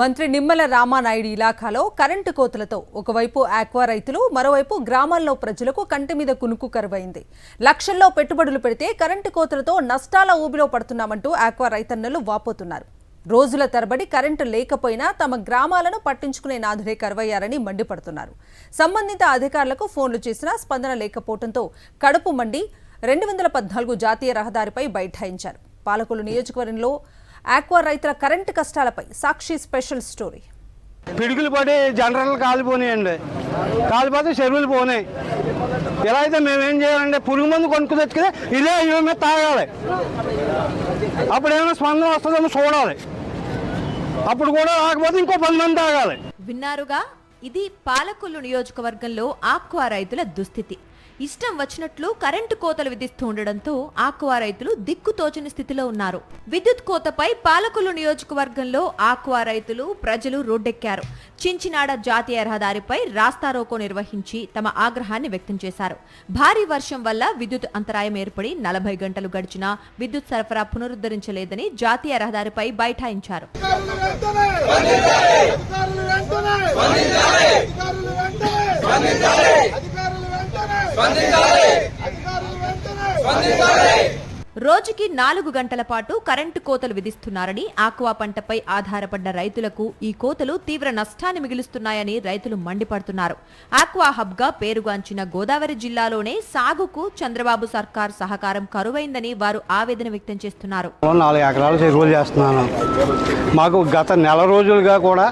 మంత్రి నిమ్మల రామానాయుడు ఇలాఖాలో కరెంటు కోతలతో ఒకవైపు ఆక్వా రైతులు మరోవైపు గ్రామాల్లో ప్రజలకు కంటి మీద కునుకు కరువైంది. లక్షల్లో పెట్టుబడులు పెడితే కరెంటు కోతలతో నష్టాల ఊబిలో పడుతున్నామంటూ ఆక్వా రైతన్నలు వాపోతున్నారు. రోజుల తరబడి కరెంటు లేకపోయినా తమ గ్రామాలను పట్టించుకునే నాథుడే కరువయ్యారని మండిపడుతున్నారు. సంబంధిత అధికారులకు ఫోన్లు చేసినా స్పందన లేకపోవడంతో కడుపు మండి 214 జాతీయ రహదారిపై బైఠాయించారు. పాలకొల్లు నియోజకవర్గంలో ఆక్వా రైతుల కరెంటు కష్టాలపై సాక్షి స్పెషల్ స్టోరీ. పిడుగులు పడి జనరల్ కాలిపోయినాయండి, కాలిపోతే చెరువులు పోనాయి. ఎలా అయితే మేమేం చేయాలంటే పురుగు మందు కొనుక్కు తెచ్చుకుని ఇదే మీద తాగాలి. అప్పుడు ఏమైనా స్పందన వస్తుందేమో చూడాలి. అప్పుడు కూడా రాకపోతే ఇంకో 10 మంది తాగాలి. విన్నారుగా, ఇది పాలకొల్లు నియోజకవర్గంలో ఆక్వా రైతుల దుస్థితి. ఇష్టం వచ్చినట్లు కరెంటు కోతలు విధిస్తూ ఉండడంతో ఆక్వా రైతులు దిక్కుతోచని స్థితిలో ఉన్నారు. విద్యుత్ కోతపై పాలకొల్లు నియోజకవర్గంలో ఆక్వా రైతులు ప్రజలు రోడ్డెక్కారు. చించినాడ జాతీయ రహదారిపై రాస్తారోకో నిర్వహించి తమ ఆగ్రహాన్ని వ్యక్తం చేశారు. భారీ వర్షం వల్ల విద్యుత్ అంతరాయం ఏర్పడి 40 గంటలు గడిచినా విద్యుత్ సరఫరా పునరుద్ధరించలేదని జాతీయ రహదారిపై బైఠాయించారు. రోజుకి 4 గంటల పాటు కరెంటు కోతలు విధిస్తున్నారని, ఆక్వా పంటపై ఆధారపడ్డ రైతులకు ఈ కోతలు తీవ్ర నష్టాన్ని మిగులుస్తున్నాయని రైతులు మండిపడుతున్నారు. ఆక్వా హబ్ గా పేరుగాంచిన గోదావరి జిల్లాలోనే సాగుకు చంద్రబాబు సర్కార్ సహకారం కరువైందని వారు ఆవేదన వ్యక్తం చేస్తున్నారు. 4 ఎకరాలు చెరువులు చేస్తున్నాను. మాకు గత నెల రోజులుగా కూడా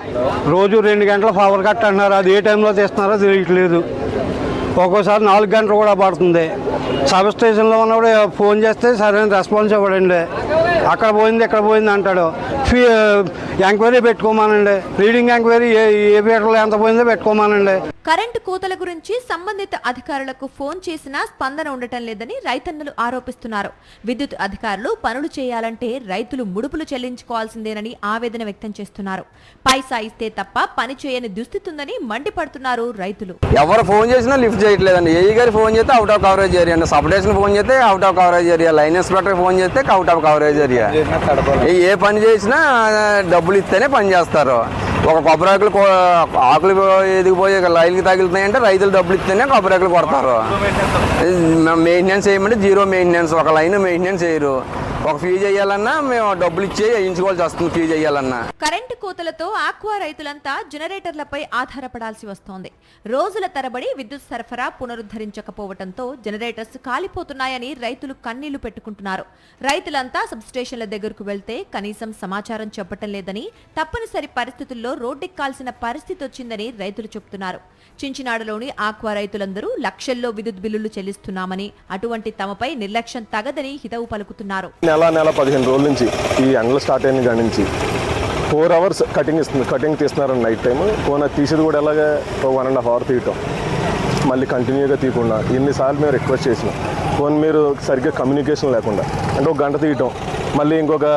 రోజు 2 గంటల పవర్ కట్ అంటున్నారు. అది ఏ టైంలో తీస్తున్నారో తెలియట్లేదు. ఒక్కోసారి 4 గంటలు కూడా పడుతుంది. సబ్ స్టేషన్లో ఉన్నప్పుడు ఫోన్ చేస్తే సరైన రెస్పాన్స్ ఇవ్వడండి. అక్కడ పోయింది ఇక్కడ పోయింది అంటాడు. ఎంక్వైరీ పెట్టుకోమానండి. రీడింగ్ ఎంక్వైరీ ఏ పీటర్లో ఎంత పోయిందో పెట్టుకోమానండి. కరెంటు కోతల గురించి సంబంధిత అధికారులకు ఫోన్ చేసినా స్పందన ఉండటం లేదని రైతన్నలు ఆరోపిస్తున్నారు. విద్యుత్ అధికారులు పనులు చేయాలంటే రైతులు ముడుపులు చెల్లించుకోవాల్సిందేనని ఆవేదన వ్యక్తం చేస్తున్నారు. పైసా ఇస్తే తప్ప పని చేయని దుస్థితి ఉందని మండిపడుతున్నారు రైతులు. ఎవరు ఫోన్ చేసినా లిఫ్ట్ చేయట్లేదండి. ఏఈ గారి ఫోన్ చేస్తే అవుట్ ఆఫ్ కవరేజ్ ఏరియా అండి. సబ్ స్టేషన్ ఫోన్ చేస్తే out of coverage area. Line inspector phone చేస్తే అవుట్ ఆఫ్ కవరేజ్ ఏరియా. ఏ పని చేసినా డబ్బులు ఇస్తేనే పని చేస్తారు. ఒక కొబ్బరాకులు ఆకులు ఎదిగిపోయి రైలుకి తగులుతున్నాయంటే రైతులు డబ్బులు ఇస్తేనే కొబ్బరాకులు కొడతారు. మెయింటెనెన్స్ చేయమంటే జీరో మెయింటెనెన్స్. ఒక లైన్ మెయింటెనెన్స్ చేయరు. ఒక ఫీజు వేయాలన్నా మేము డబ్బులు ఇచ్చే వేయించుకోవాల్సి వస్తుంది. ఫీజు వేయాలన్నా కరెంటు కోతలతో ఆక్వా రైతులంతా జనరేటర్లపై ఆధారపడాల్సి వస్తోంది. రోజుల తరబడి విద్యుత్ సరఫరా పునరుద్ధరించకపోవడంతో జనరేటర్స్ కాలిపోతున్నాయని రైతులు కన్నీళ్లు పెట్టుకుంటున్నారు. రైతులంతా సబ్స్టేషన్ల దగ్గరకు వెళ్తే కనీసం సమాచారం చెప్పటం లేదని, తప్పనిసరి పరిస్థితుల్లో రోడ్డెక్కాల్సిన పరిస్థితి వచ్చిందని రైతులు చెబుతున్నారు. చించినాడలోని ఆక్వా రైతులందరూ లక్షల్లో విద్యుత్ బిల్లులు చెల్లిస్తున్నామని, అటువంటి తమపై నిర్లక్ష్యం తగదని హితవు పలుకుతున్నారు. నెల 15 రోజుల నుంచి ఈ ఎండలు స్టార్ట్ అయిన కాడి నుంచి 4 అవర్స్ కటింగ్ తీస్తున్నారు నైట్ టైం. ఫోన్ తీసేది కూడా ఎలాగే 1.5 అవర్ తీయటం, మళ్ళీ కంటిన్యూగా తీయకుండా. ఎన్నిసార్లు మేము రిక్వెస్ట్ చేసినాం. ఫోన్ మీరు సరిగ్గా కమ్యూనికేషన్ లేకుండా అంటే 1 గంట తీయటం, మళ్ళీ ఇంకొక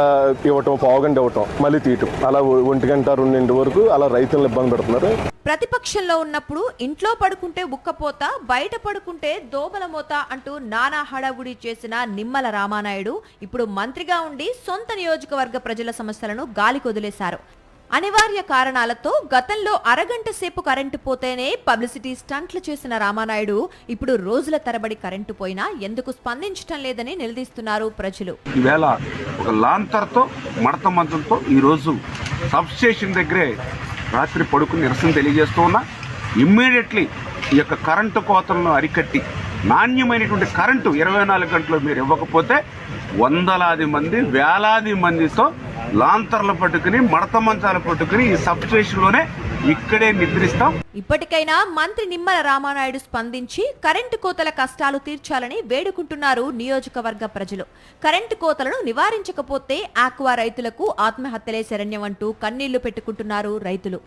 ఇవ్వటం, పావు గంట ఇవ్వటం, మళ్ళీ తీయటం, అలా 1 గంట 2 వరకు అలా రైతులను ఇబ్బంది పెడుతున్నారు. ప్రతిపక్షంలో ఉన్నప్పుడు ఇంట్లో పడుకుంటే ఉక్కపోత, బయట పడుకుంటే దోమల మోత అంటూ నానా హడావుడి చేసిన నిమ్మల రామానాయుడు ఇప్పుడు మంత్రిగా ఉండి సొంత నియోజకవర్గ ప్రజల సమస్యలను గాలికొదిలేశారు. అనివార్య కారణాలతో గతంలో అరగంట సేపు కరెంటు పోతేనే పబ్లిసిటీ స్టంట్లు చేసిన రామానాయుడు ఇప్పుడు రోజుల తరబడి కరెంటు పోయినా ఎందుకు స్పందించటం లేదని నిలదీస్తున్నారు ప్రజలు. ఈవేళ ఒక లాంతర్తో మడత మంత్రంతో ఈరోజు సబ్ స్టేషన్ దగ్గరే రాత్రి పడుకుని నిరసన తెలియజేస్తూ ఉన్నా. ఇమ్మీడియట్లీ ఈ యొక్క కరెంటు కోతలను అరికట్టి నాణ్యమైనటువంటి కరెంటు 24 గంటలు మీరు ఇవ్వకపోతే వందలాది మంది వేలాది మందితో లాంతర్లు పట్టుకుని మడత మంచాలు పట్టుకుని ఈ సబ్ స్టేషన్లోనే ఇక్కడే నిద్రిస్తాం. ఇప్పటికైనా మంత్రి నిమ్మల రామానాయుడు స్పందించి కరెంటు కోతల కష్టాలు తీర్చాలని వేడుకుంటున్నారు నియోజకవర్గ ప్రజలు. కరెంటు కోతలను నివారించకపోతే ఆక్వా రైతులకు ఆత్మహత్యలే శరణ్యం అంటూ కన్నీళ్లు పెట్టుకుంటున్నారు రైతులు.